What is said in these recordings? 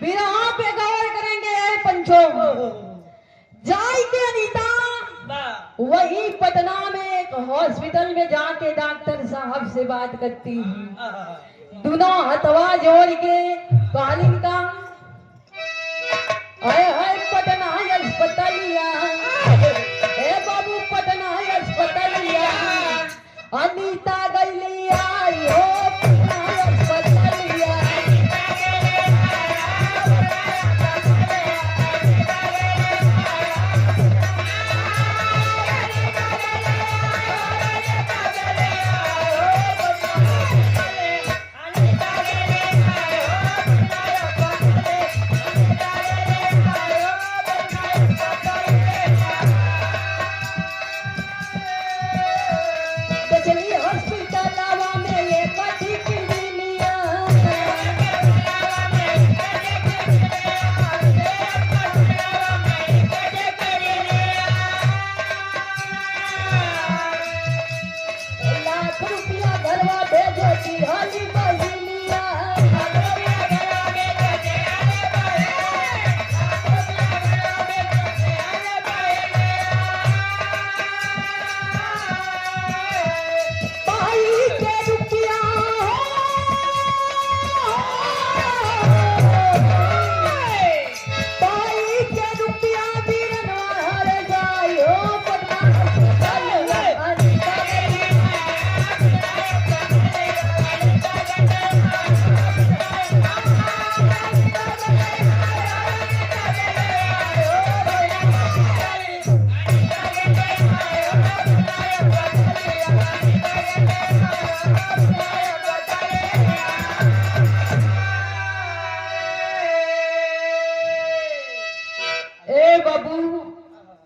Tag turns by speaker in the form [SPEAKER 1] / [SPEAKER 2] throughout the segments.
[SPEAKER 1] विरह पे गौर करेंगे पंचो। जाय के अनीता वही पटना में एक हॉस्पिटल में जाके डॉक्टर साहब से बात करती है। दोनों हथवा जोड़ के कालिन का है पटना अस्पतालिया, हे बाबू पटना अस्पतालिया, अनीता गईली आई हो पटना अस्पतालिया।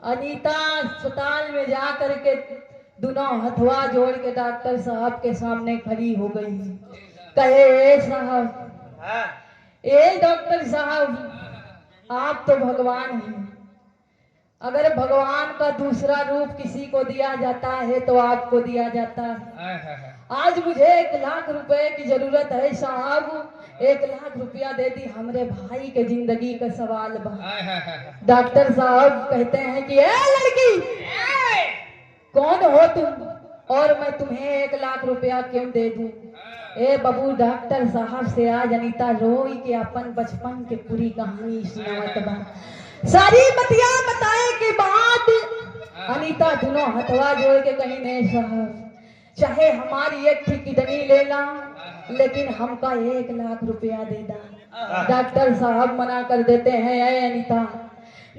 [SPEAKER 1] अनीता अस्पताल में जा करके दोनों हथवा जोड़ के डॉक्टर साहब के सामने खड़ी हो गई। कहे ए साहब, ए डॉक्टर साहब, आप तो भगवान हैं। अगर भगवान का दूसरा रूप किसी को दिया जाता है तो आपको दिया जाता है। आज मुझे 1 लाख रुपए की जरूरत है साहब, 1 लाख रुपया दे दी, हमरे भाई के जिंदगी का सवाल बा। डॉक्टर साहब कहते हैं कि ए लड़की, कौन हो तुम और मैं तुम्हें 1 लाख रुपया क्यों दे दूं? ए बबू, डॉक्टर साहब से आज अनीता रोई के अपन बचपन के पूरी कहानी सुनावत बा। सारी बतिया बताए के बाद अनीता दोनों हथवा जोड़ के कहीं नहीं साहब, चाहे हमारी एक किडनी ले ला लेकिन हमका 1 लाख रुपया दे दा। डॉक्टर साहब मना कर देते हैं, ऐ अनीता,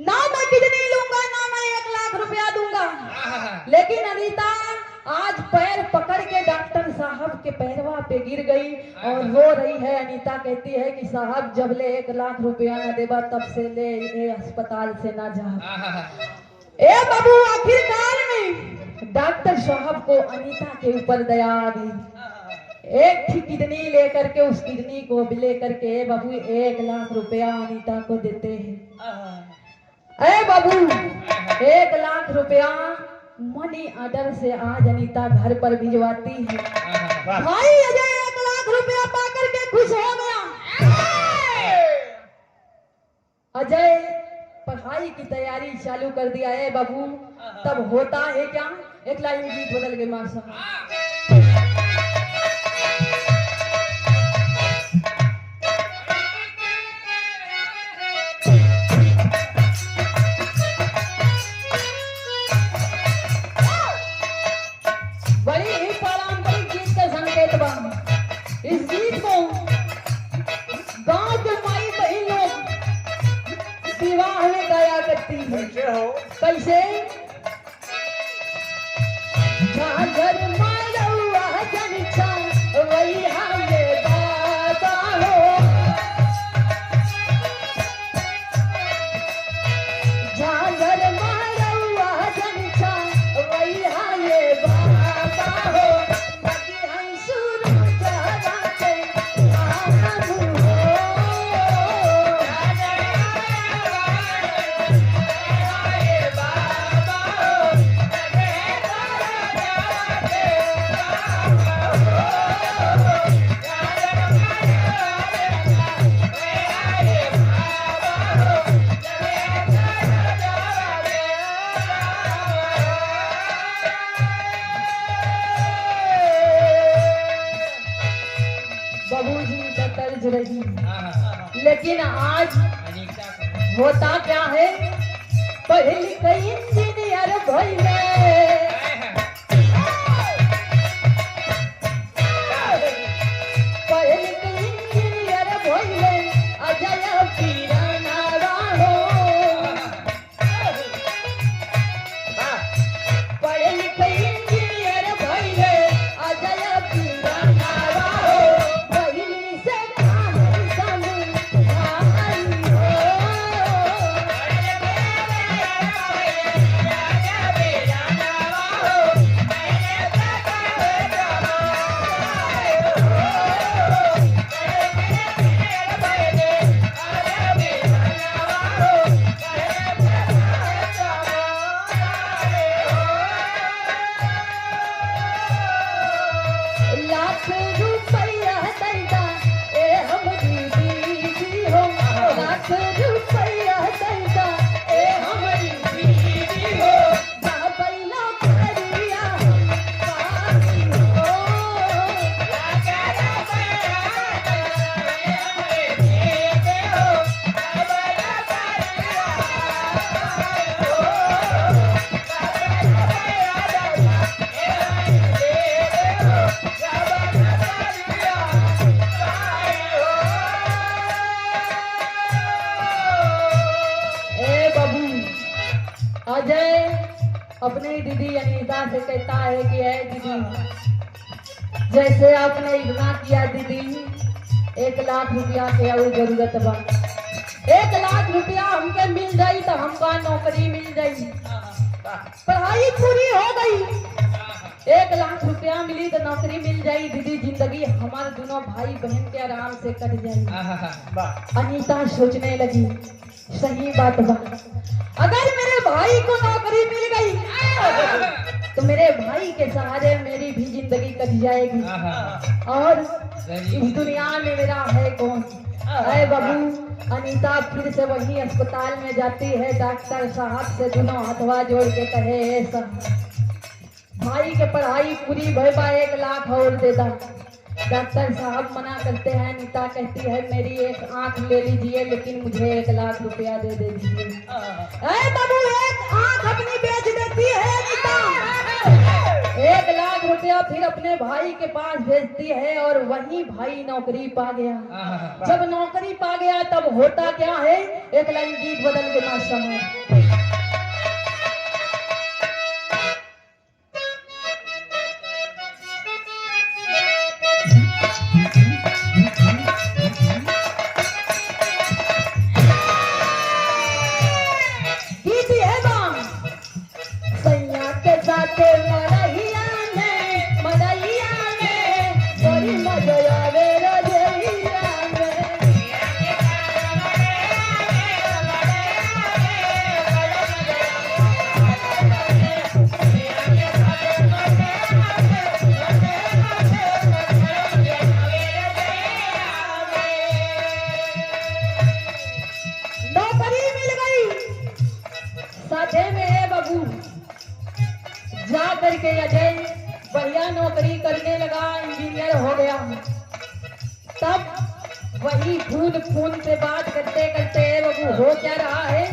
[SPEAKER 1] ना मैं किडनी लूंगा ना मैं 1 लाख रुपया दूंगा। लेकिन अनीता आज पैर पकड़ के डॉक्टर साहब के पैरवा पे गिर गई और रो रही है। अनीता कहती है कि साहब जब ले 1 लाख रुपया न देबा तब से ले अस्पताल से ना जा। ए बाबू, आखिरकार में डॉक्टर साहब को अनीता के ऊपर दया आ गई। एक किडनी लेकर के उस किडनी को भी लेकर के बाबू 1 लाख रुपया अनीता को देते हैं। ए बाबू, 1 लाख रुपया मनी ऑर्डर से आज अनीता घर पर भिजवाती है। भाई अजय 1 लाख रुपया पाकर के खुश हो गया। अजय पढ़ाई की तैयारी चालू कर दिया है बाबू। तब होता है क्या, एक लाइन गीत बदल गए मार साहब। बड़ी ही पारंपरिक गीत का संकेत बा। इस गीत को गांव के माई बहन लोग विवाह में गाया करती है। कैसे? झांझर मारौआ जनछा वही हमे बाबा हो, झांझर मारौआ जनछा वही हमे बाबा हो, बाकी हम सुर जाते आनंद हो। बाबा हो लेकिन आज होता क्या है, पढ़े लिखे इंजीनियर भइले, पढ़े लिखे इंजीनियर भइले, अजय पीराना राहो, पढ़े लिखे इंजीनियर भइले, अजय पीराना राहो, पहली से कहानी समझाई हो। लाख रुपया दैदा ए हमरी दीदी हो, लाख रुपया दैदा ए हमरी दीदी हो, जा बैला करिया पानी हो, ए बाबू। अजय अपनी दीदी अनीता से कहता है कि है दीदी, जैसे आपने इतना किया दीदी, 1 लाख रुपया के और जरूरत बा, 1 लाख रुपया हमके मिल जाई तो हमका नौकरी मिल जाई, पढ़ाई पूरी हो गई, 1 लाख रुपया मिली तो नौकरी मिल जाई दीदी, जिंदगी हमारे दोनों भाई बहन के आराम से कट जाए। अनीता सोचने लगी, सही बात बा, अगर मेरे भाई को नौकरी मिल गई तो मेरे भाई के सहारे मेरी भी जिंदगी कट जाएगी, और इस दुनिया में मेरा है कौन। अरे बाबू, अनीता फिर से वही अस्पताल में जाती है, डॉक्टर साहब से दोनों हथवा जोड़ के कहे, "ए साहब, भाई के पढ़ाई पूरी भई बा, 1 लाख और दे दा।" डॉक्टर साहब मना करते हैं, अनीता कहती है, "मेरी एक आंख ले लीजिए, लेकिन मुझे 1 लाख रुपया दे दीजिए।" अरे बाबू, एक आंख अपनी बेच देती है अनीता, 1 लाख रुपया फिर अपने भाई के पास भेजती है, और वही भाई नौकरी पा गया। जब नौकरी पा गया तब होता क्या है, एक लाइन गीत बदल के ना समय। गीत है बाम, सैया के साथे मरहिया में, मरहिया में बड़ी मजा आवे रजहिया में, नौकरी मिल गई साथे में। है बाबू, जा करके अजय बढ़िया नौकरी करने लगा, इंजीनियर हो गया। तब वही फोन पे बात करते करते बाबू हो क्या रहा है,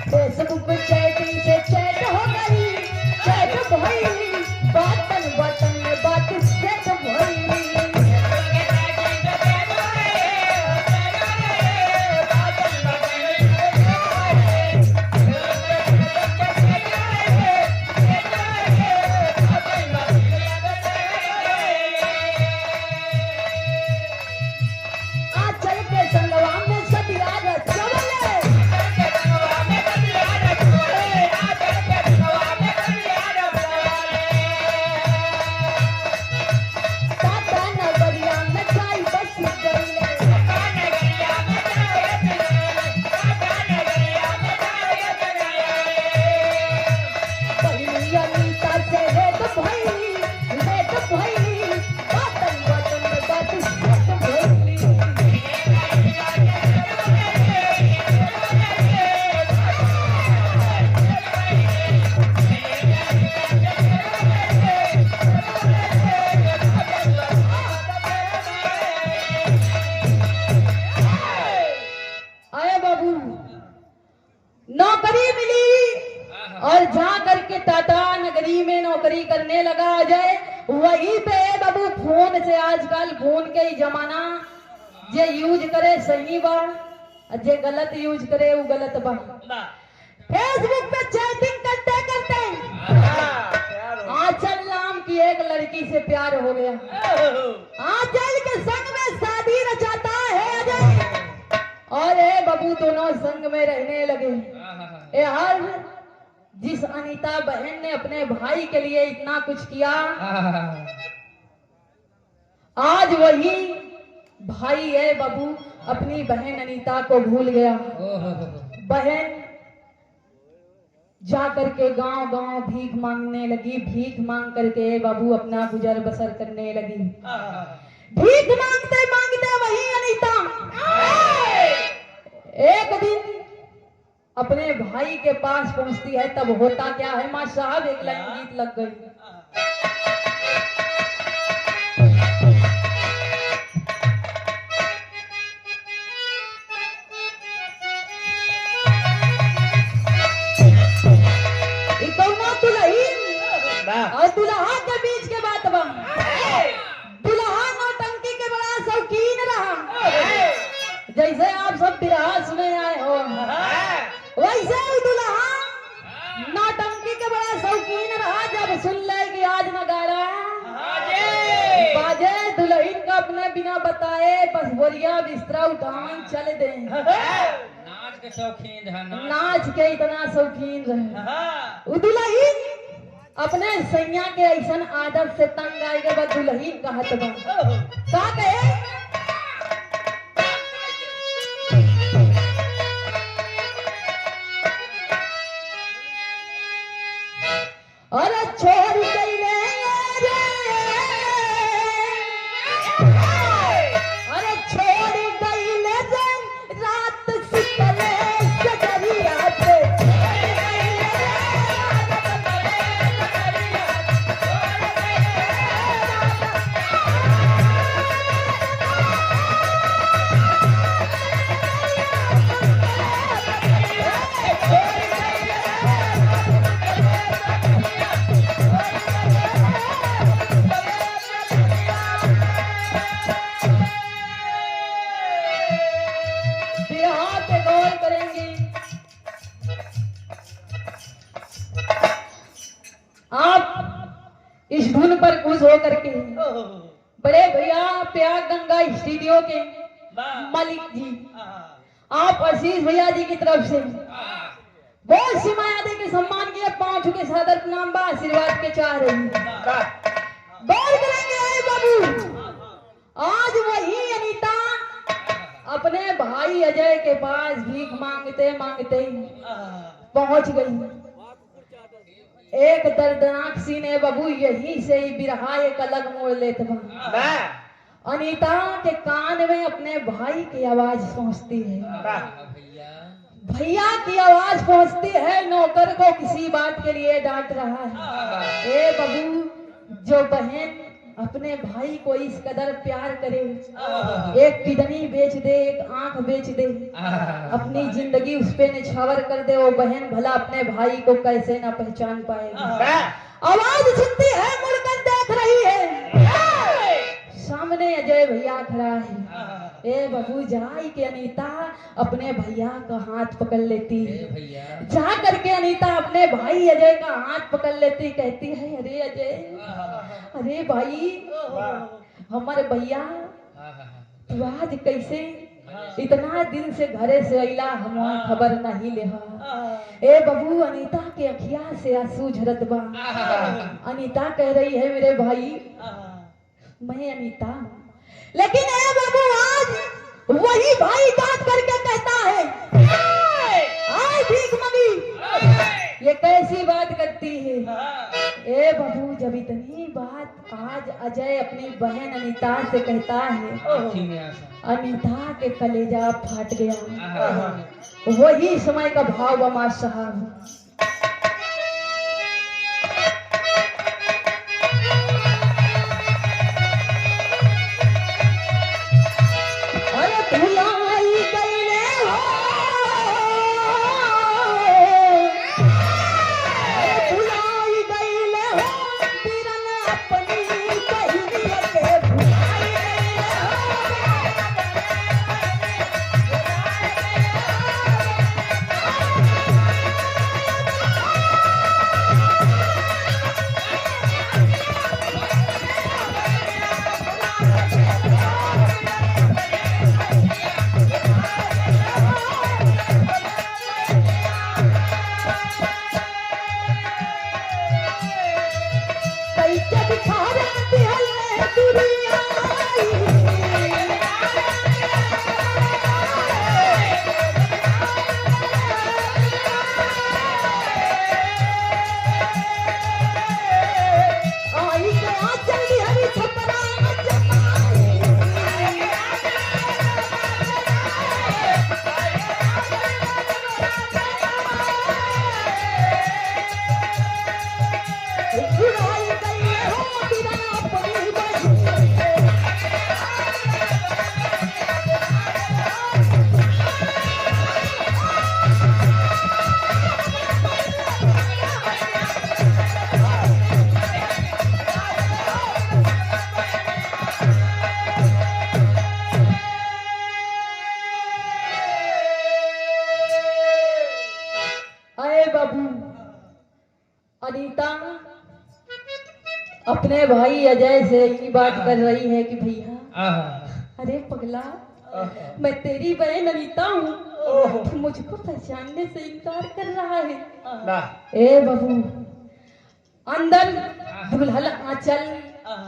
[SPEAKER 1] फेसबुक चैटिंग से चैट हो गई, चैट भई, बटन बटन में बात सेट भई, दिल्ली में नौकरी करने लगा अजय। वहीं पे बाबू फोन से, आजकल फोन के ही जमाना, जे यूज करे सही बा, जे गलत यूज करे वो गलत बा। फेसबुक पे चैटिंग करते करते आंचल नाम की एक लड़की से प्यार हो गया। आंचल के संग में शादी रचाता है अजय और ये बबू दोनों संग में रहने लगे। ये हर जिस अनीता बहन ने अपने भाई के लिए इतना कुछ किया, आज वही भाई है बबू अपनी बहन अनीता को भूल गया। बहन जा करके गांव गांव भीख मांगने लगी। भीख मांग करके बाबू अपना गुजर बसर करने लगी। भीख मांगते मांगते वही अनीता एक दिन अपने भाई के पास पहुंचती है। तब होता क्या है मां साहब, एक लाइन गीत लग गई। और दुल्हा के बीच के बात बा। दुल्हा नौटंकी के बड़ा शौकीन रहा। जैसे आप सब बिरहा सुने आए हो, वैसे दुल्हा नौटंकी के बड़ा शौकीन रहा। जब सुन ले कि आज नगाड़ा बाजे, दुल्हन का अपने बिना बताए बस बोरिया बिस्तरा उठावन चल दे।
[SPEAKER 2] नाच के शौकीन है,
[SPEAKER 1] नाच के इतना शौकीन रहे। दुल्हन अपने सैया के ऐसन आदत से तंग आए के बाद दुल्हन कहत बा का कहे, अरे छोड़ गईले रे, अरे छोड़ गईले रे रात सुतले सजरिया पे। इस धुन पर खुश होकर के बड़े भैया प्याग गंगा स्टूडियो के मालिक जी, आप आशीष भैया जी की तरफ से बहुत सी माया दे के सम्मान किए। 5 के सादर प्रणाम बा, आशीर्वाद के चाह रही बोल करेंगे। बाबू आज वही अनीता अपने भाई अजय के पास भीख मांगते मांगते पहुंच गई। एक दर्दनाक सीने बबू यही से ही बिरहा एक अलग मोड़ लेते बा। अनीता के कान में अपने भाई की आवाज पहुंचती है। भैया की आवाज पहुंचती है, नौकर को किसी बात के लिए डांट रहा है। ए बबू, जो बहन अपने भाई को इस कदर प्यार करे, एक किडनी बेच दे, एक आंख बेच दे, अपनी जिंदगी उस पे निछावर कर दे, वो बहन भला अपने भाई को कैसे ना पहचान पाएगी। आवाज सुनती है, मुड़कर देख रही है, सामने अजय भैया खड़ा है। ए बबू, जाई के अनीता अपने भैया का हाथ पकड़ लेती है। जा करके अनीता अपने भाई अजय का हाथ पकड़ लेती, कहती है अरे अजय, अरे भाई, हमारे भैया तू आज कैसे इतना दिन से घरे से अइला, हम खबर नहीं लेहा। ए बबू, अनीता के अखिया से आंसू झरत बा। अनीता कह रही है मेरे भाई, मैं अनीता हूँ, लेकिन ए बाबू आज वही भाई बात करके कहता है आए भीख मंगी। ये कैसी बात करती है? ए बाबू, जब इतनी बात आज अजय अपनी बहन अनीता से कहता है, अनीता के कलेजा फाट गया। वही समय का भाव बमा साहब। चुराई गई हो बिना अपनी बहू से। अरे बाबू, अनीता अपने भाई अजय से ये बात कर रही है कि भैया, अरे पगला, मैं तेरी बहन अनीता हूँ, मुझको पहचानने से इनकार कर रहा है। ए बाबू, अंदर दुल्हन आंचल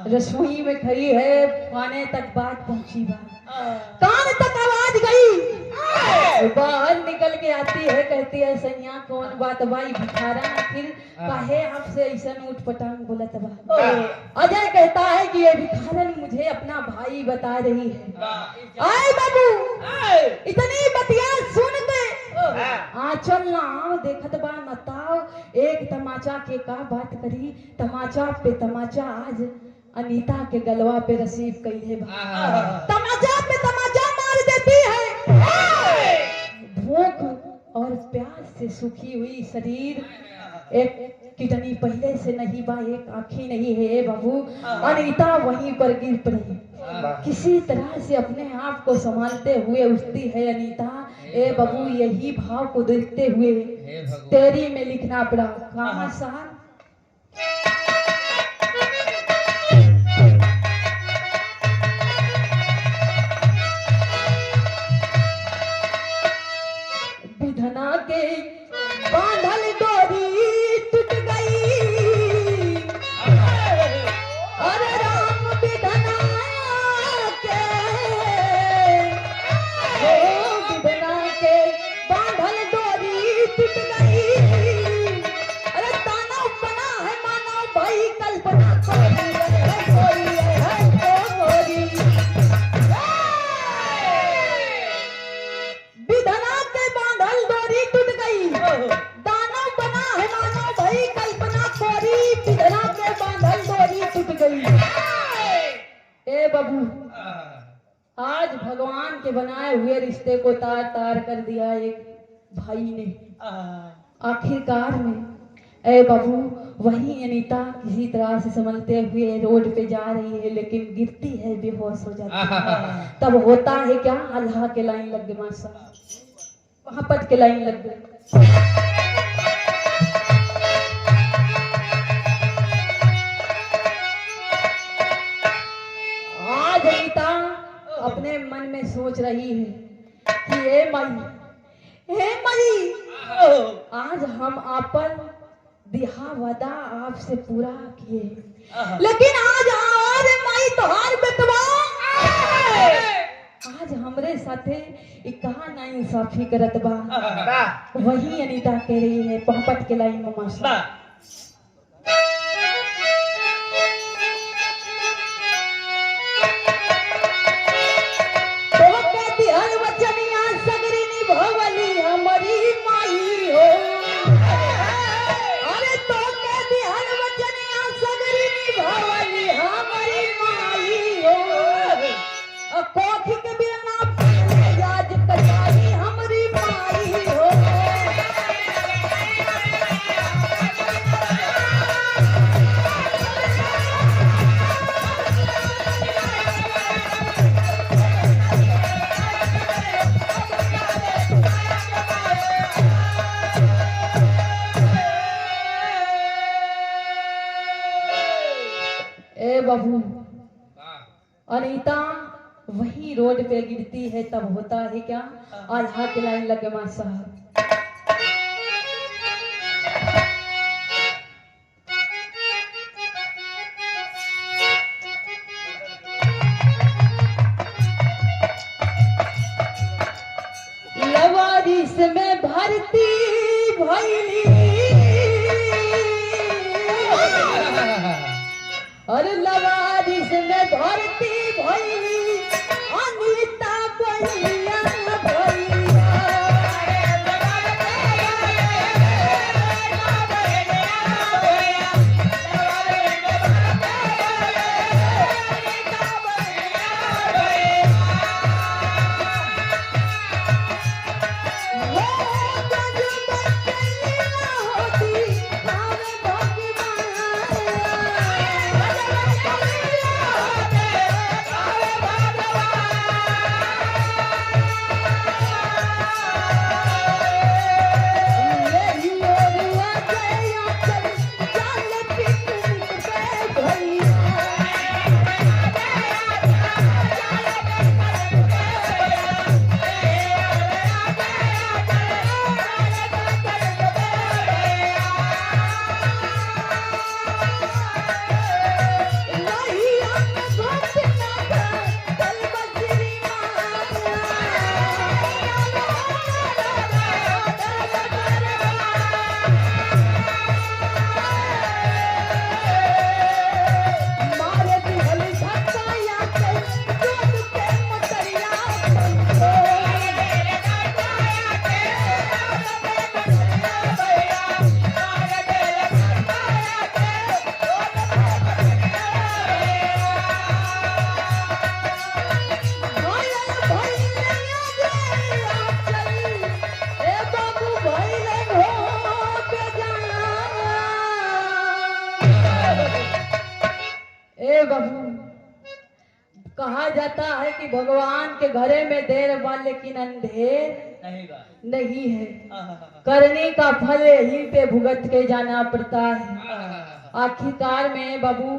[SPEAKER 1] रसोई में खड़ी है, खाने तक बात पहुंची बा, कान तक आवाज गई, बाहर निकल के आती है, कहती है सैया कौन बात भाई भिखारा आखिर काहे आपसे ऐसा ऊट पटांग बोलत बा। अजय कहता है कि ये भिखारन मुझे अपना भाई बता रही है। आए बाबू, इतनी बतिया सुन के आंचल ना देखत बा नताओ, एक तमाचा के का बात करी, तमाचा पे तमाचा आज अनीता के गलवा पे रसीब कइले बा, तमाचा पे तमाचा मार देती है। भूख और प्यास से सूखी हुई शरीर, एक किडनी पहले से नहीं बा, एक आँखी नहीं है बाबू। अनीता वहीं पर गिर पड़ी, किसी तरह से अपने आप को संभालते हुए उठती है अनीता। ए बाबू, यही भाव को देखते हुए तेरी में लिखना पड़ा, कहाँ साहब विधना के बांधल डोरी टूट गई, अरे राम विधना के, ओ विधना के बांधल डोरी टूट गई, अरे दानव बना है मानव भाई कल्पना कोई है, कोई है कोई। विधना के बांधल डोरी टूट गई, दानव बना है मानव भाई कल्पना कोरी, विधना के बांधल डोरी टूट गई। ए बाबू, आज भगवान के बनाए हुए रिश्ते को तार तार कर दिया एक भाई ने। आखिरकार में ए बाबू, वही अनीता किसी तरह से संभलते हुए रोड पे जा रही है, लेकिन गिरती है, बेहोश हो जाती है। तब होता है क्या, अल्लाह के लाइन लग गई, माशा वहां पट के लाइन लग गई। आज अनीता अपने मन में सोच रही है कि हे मई, आज हम आपन दिहा वादा आपसे पूरा किए, लेकिन आज माई तोहार बेटवा आज हमरे साथे कहा ना इंसाफी करत बा। वही अनीता कह रही है, पहपट के लाइन में माशा तो कहती हर वचनिया सगरी निभवली हमारी माई हो, अरे तो कहती हर वचनिया सगरी निभवली हमारी माई हो, कोठी के बिना याद कटाई हमारी माई हो। ए बाबू, अनीता वही रोड पे गिरती है, तब होता है क्या, आल्हा के लाइन लगे मां साहब। लवारिस में भरती भैली, और लवारिस में भरती भैली अनीता बहिया भैया। ए बाबू, कहा जाता है कि भगवान के घरे में देर बा लेकिन अंधेर
[SPEAKER 2] नहीं बा।
[SPEAKER 1] नहीं है। करने का फल यहीं पे भुगत के जाना पड़ता है। आखिरकार में बाबू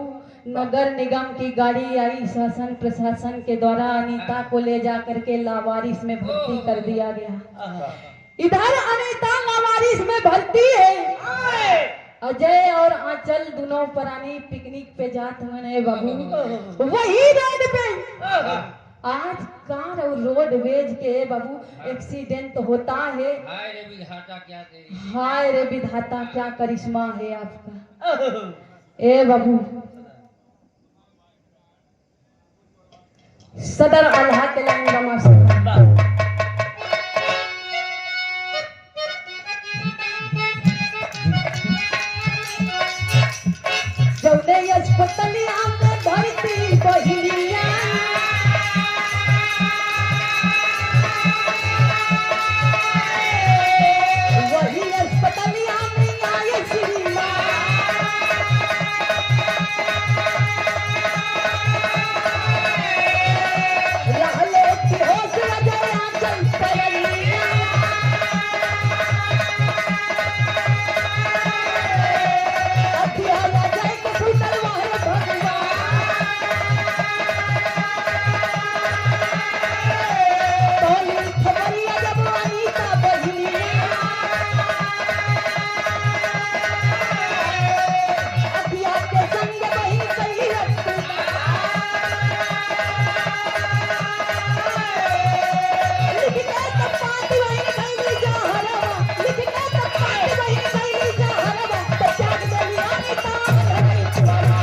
[SPEAKER 1] नगर निगम की गाड़ी आई, शासन प्रशासन के द्वारा अनीता को ले जा करके लावारिस में भर्ती कर दिया गया। इधर अनीता लावारिस में भर्ती है। अजय और आंचल दोनों प्राणी पिकनिक पे जाते हैं बाबू। वही रोड पे आज कार और रोडवेज के बाबू एक्सीडेंट होता है।
[SPEAKER 2] हाय रे विधाता क्या तेरी।
[SPEAKER 1] हाय रे विधाता क्या करिश्मा है आपका। ए बाबू, सदर अल्लाह के लंगमा जौने अस्पतालिया में भर्ती बहिनिया, वही अस्पतालिया में आए श्रीमा। रहले बेहोश अजय आंचल परनिया। अखियाँ अजय को फूटल वाहे भगवान। तोली खबरिया जब अनीता बहिनिया। अखियाँ के संग बही कही रखता। लिखते तब पाती वही कैली जा हरवा। लिखते तब पाती वही कैली जा हरवा। तो त्याग देली अनीता रही छोरा।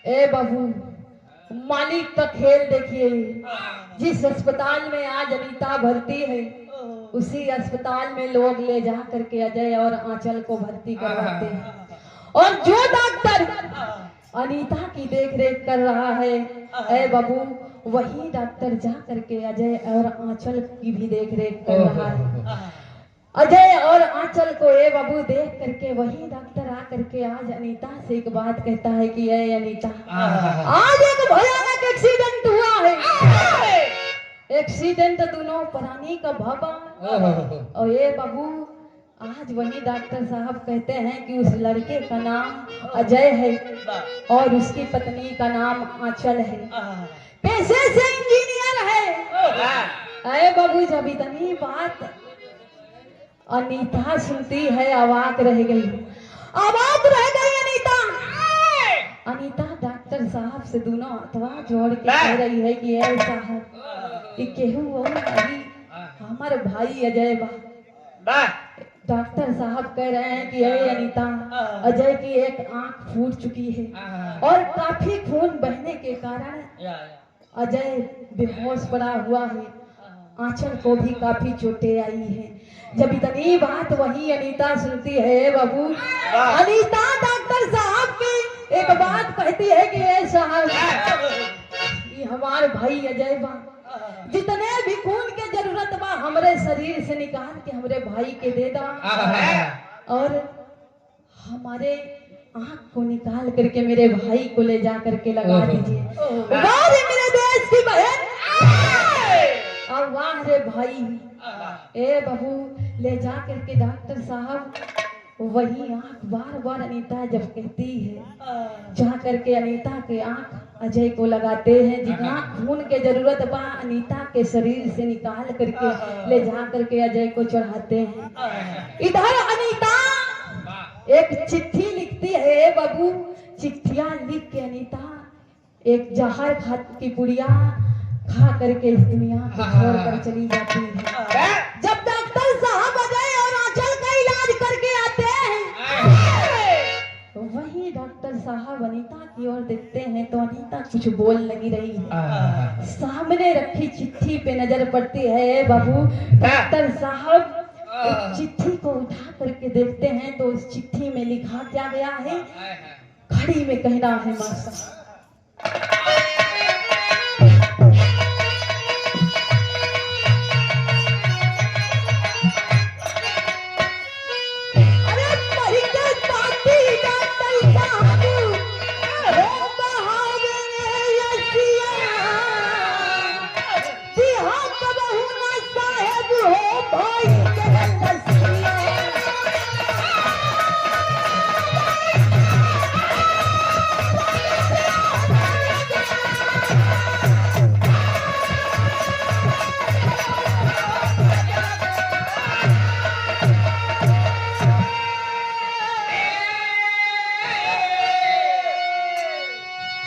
[SPEAKER 1] ए बाबू, मालिक का खेल देखिए। जिस अस्पताल में आज अनीता भर्ती है, उसी अस्पताल में लोग ले जा करके अजय और आंचल को भर्ती करवाते हैं। और जो डॉक्टर अनीता की देखरेख कर रहा है, ए बाबू, वही डॉक्टर जा करके अजय और आंचल की भी देखरेख कर रहा है। अजय और आंचल को ए बाबू देख करके वही डॉक्टर आ करके आज अनीता से एक बात कहता है कि ए अनीता, आज एक भयानक एक्सीडेंट हुआ है। एक्सीडेंट दोनों प्राणी का भवा। और ये बाबू, आज वही डॉक्टर साहब कहते हैं कि उस लड़के का नाम अजय है और उसकी पत्नी का नाम आंचल है। पैसे से इंजीनियर है। अरे बाबू, जब इतनी बात अनीता सुनती है, अवाक रह गई। अवाक रह गई अनीता। अनीता डॉक्टर साहब से दोनों हथवा जोड़ के कह रही है कि ऐ साहब, ये केहू और नहीं, हमारे भाई अजय बा। डॉक्टर साहब कह रहे हैं कि अरे अनीता, अजय की एक आंख फूट चुकी है और काफी खून बहने के कारण अजय बेहोश पड़ा हुआ है। आंचल को भी काफी चोटें आई हैं। जब इतनी बात वही अनीता सुनती है बाबू, अनीता डॉक्टर साहब की एक बात कहती है कि ए साहब, ये हमारे भाई अजय बा, जितने भी खून के जरूरत बा हमरे शरीर से निकाल के हमरे भाई के दे दा और हमारे आँख को निकाल करके मेरे भाई को ले जा करके लगा दीजिए। वाह रे मेरे देश की बहन, और वाह रे भाई। ए बहू, ले जा करके डॉक्टर साहब वही आँख बार बार अनीता जब कहती है, जा करके अनीता के आँख अजय को लगाते हैं। जितना खून के जरूरत बा अनीता के शरीर से निकाल करके ले जा करके अजय को चढ़ाते हैं। इधर अनीता एक चिट्ठी लिखती है बाबू। चिट्ठियां लिख के अनीता एक जहर की पुड़िया खा करके इस दुनिया को छोड़कर चली जाती है। जब डॉक्टर साहब अजय और आंचल का इलाज करके आते हैं, वही डॉक्टर साहब अनीता की ओर देखते हैं तो अनीता कुछ बोल नहीं रही है। सामने रखी चिट्ठी पे नजर पड़ती है बाबू। डॉक्टर साहब एक चिट्ठी को उठा करके देखते हैं तो उस चिट्ठी में लिखा क्या गया है, खड़ी में कहना है मास्टर।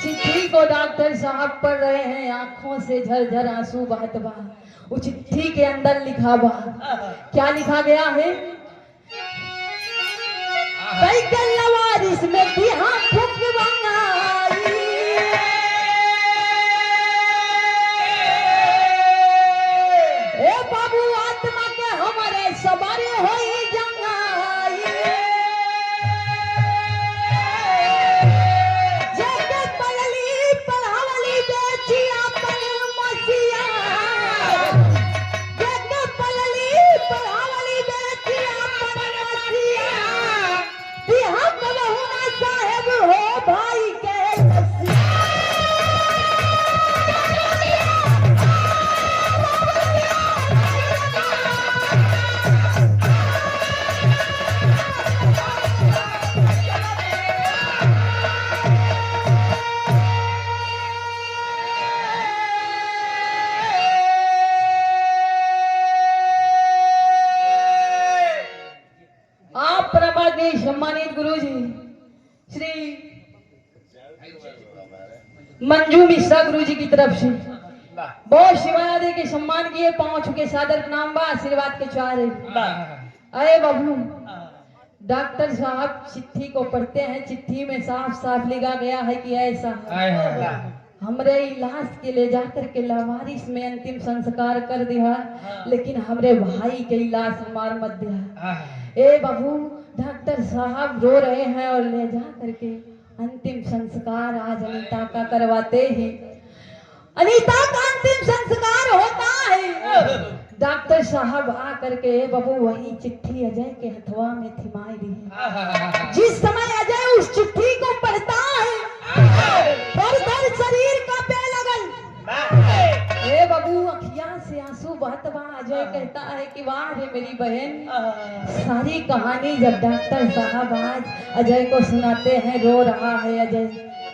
[SPEAKER 1] चिट्ठी को डॉक्टर साहब पढ़ रहे हैं, आंखों से झरझर आंसू बहत बा। उस चिट्ठी के अंदर लिखा बा, क्या लिखा गया है, कई कलवारिस में बिहा फुक बंगाई, ए बाबू आत्मा के हमारे सवारे होई जंगाई, जगे पलली पढ़ावली बेची अपन मसिया, जगे पलली पढ़ावली बेची अपन मसिया, बिहा कबहू ना साहेब हो भाई के लसिया। आप प्रभादेश सम्मानित गुरुजी श्री मंजू मिश्रा गुरुजी की तरफ से बहुत शिवायादे के सम्मान किए, पांव छुके सादर प्रणाम बा, आशीर्वाद के चारे। अरे बबलू, डॉक्टर साहब चिट्ठी को पढ़ते हैं, चिट्ठी में साफ साफ लिखा गया है कि ऐसा हमरे इलाज के ले जाकर के लावारिस में अंतिम संस्कार कर दिया, लेकिन हमरे भाई के इलाज हमार मत दिया। ए बाबू, डॉक्टर साहब रो रहे हैं और ले जा करके अंतिम संस्कार आज अनीता का करवाते ही अनीता का अंतिम संस्कार होता है। डॉक्टर साहब आ करके बाबू वही चिट्ठी अजय के हथवा में थिमाई दी है। जिस समय अजय उस चिट्ठी को पढ़ता है और दर शरीर का पे लगल, ए बाबू अखियां से आंसू बहत बा। अजय कहता है कि वाह रे मेरी बहन। सारी कहानी जब डॉक्टर साहब आज अजय को सुनाते हैं, रो रहा है अजय,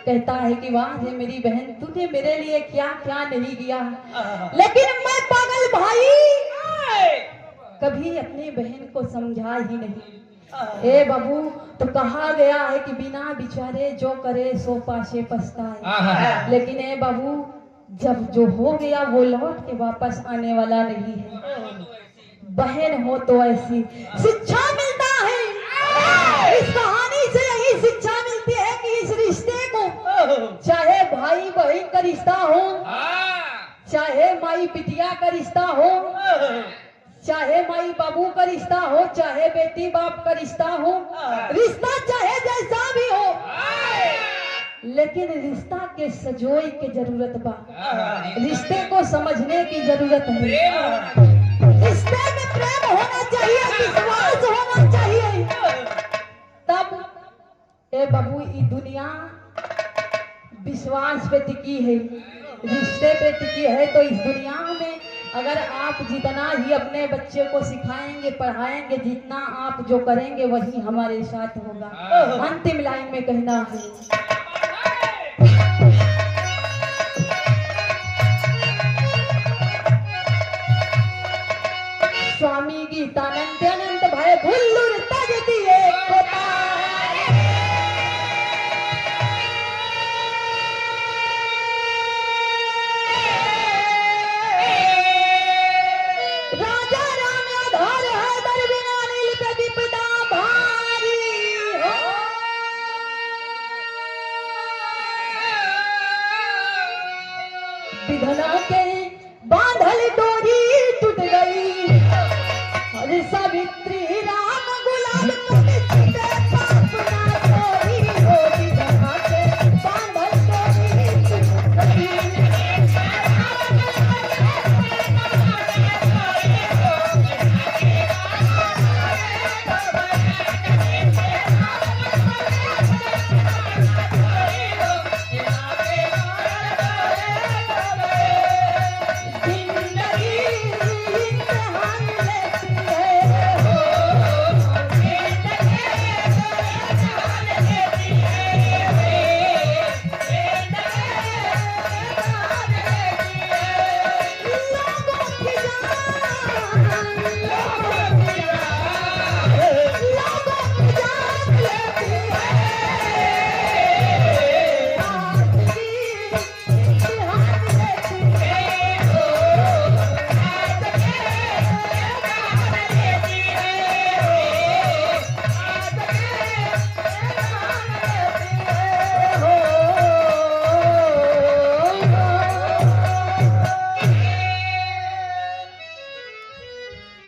[SPEAKER 1] कहता है कि वाह रे मेरी बहन, तूने मेरे लिए क्या क्या नहीं किया, लेकिन मैं पागल भाई कभी अपनी बहन को समझा ही नहीं। ए बाबू, तो कहा गया है कि बिना बिचारे जो करे सो पाशे पछताए, लेकिन ए बाबू जब जो हो गया वो लौट के वापस आने वाला नहीं है। बहन हो तो ऐसी शिक्षा मिलता है। इस कहानी से यही शिक्षा मिलती है कि इस रिश्ते को, चाहे भाई बहन का रिश्ता हो, चाहे माई पिटिया का रिश्ता हो, चाहे माई बाबू का रिश्ता हो, चाहे बेटी बाप का रिश्ता हो, रिश्ता चाहे जैसा भी हो, लेकिन रिश्ता के सजोई की जरूरत बा, रिश्ते को समझने की जरूरत है। रिश्ते में प्रेम होना चाहिए, विश्वास होना चाहिए, तब ए बाबू ये दुनिया विश्वास पे टिकी है, रिश्ते पे टिकी है। तो इस दुनिया में अगर आप जितना ही अपने बच्चे को सिखाएंगे, पढ़ाएंगे, जितना आप जो करेंगे वही हमारे साथ होगा। अंतिम लाइन में कहना है, स्वामी गीतानंद अनंत भय भुल्लुर